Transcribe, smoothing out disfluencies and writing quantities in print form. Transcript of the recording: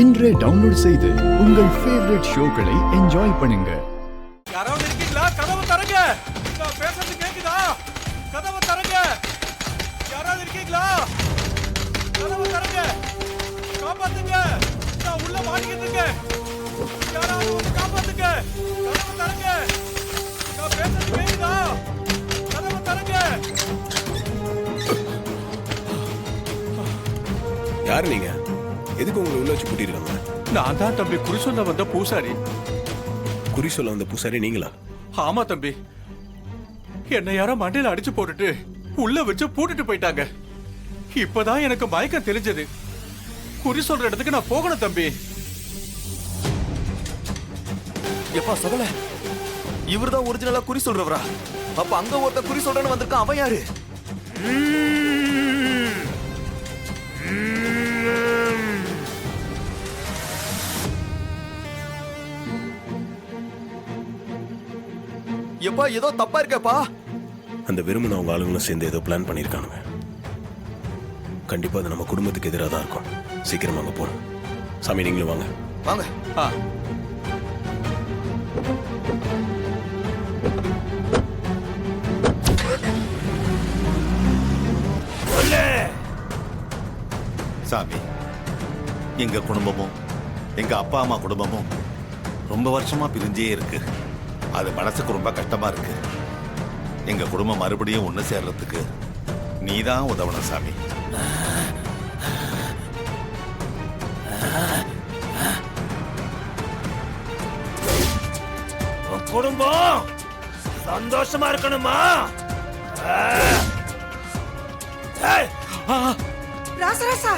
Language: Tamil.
இன்றே டவுன்லோட் செய்து உங்கள் ஃபேவரட் ஷோக்களை என்ஜாய் பண்ணுங்க. யாராவது இருக்கீங்களா? கதவை தரங்க. நான் பேசுறது கேக்குதா? கதவை தரங்க. யாராவது இருக்கீங்களா? கதவை தரங்க. காப்பாத்துங்க. நான் உள்ள மாட்டிக்கிட்டு இருக்கேன். யாராவது வந்து காப்பாத்துங்க. கதவை தரங்க. நான் பேசுறது கேக்குதா? கதவை தரங்க. யாரு நீங்க? எதுக்கு உங்களை உள்ள வச்சு கூட்டிருக்காங்க? நான் தான் தம்பி குறி சொல்ல வந்த பூசாரி. குறி சொல்ல வந்த பூசாரி நீங்களா? ஆமா தம்பி, என்ன யாரோ மண்டையில அடிச்சு போட்டுட்டு உள்ள வச்சு பூட்டிட்டு போயிட்டாங்க. இப்பதான் எனக்கு மயக்கம் தெரிஞ்சது. குறி சொல்ற இடத்துக்கு நான் போகணும் தம்பி. எப்பா சகல, இவர்தான் ஒரிஜினலா குறி சொல்றவரா? அப்ப அங்க ஒருத்த குறி சொல்றன்னு வந்திருக்கான், அவன் யாரு? எப்பா ஏதோ தப்பா இருக்கேப்பா. அந்த வெறுமன அவங்க ஆளுங்களும் சேர்ந்து ஏதோ பிளான் பண்ணிருக்கானுங்க. கண்டிப்பா அது நம்ம குடும்பத்துக்கு எதிராக தான் இருக்கும். சீக்கிரமா அங்க போகணும். சாமி நீங்களும் வாங்க. வாங்க. சாமி, எங்க குடும்பமும் எங்க அப்பா அம்மா குடும்பமும் ரொம்ப வருஷமா பிரிஞ்சே இருக்கு. அது மனசுக்கு ரொம்ப கஷ்டமா இருக்கு. எங்க குடும்பம் மறுபடியும் ஒண்ணு சேர்றதுக்கு நீதான் உதவணும் சாமி. குடும்பம் சந்தோஷமா இருக்கணுமா? ராசராசா,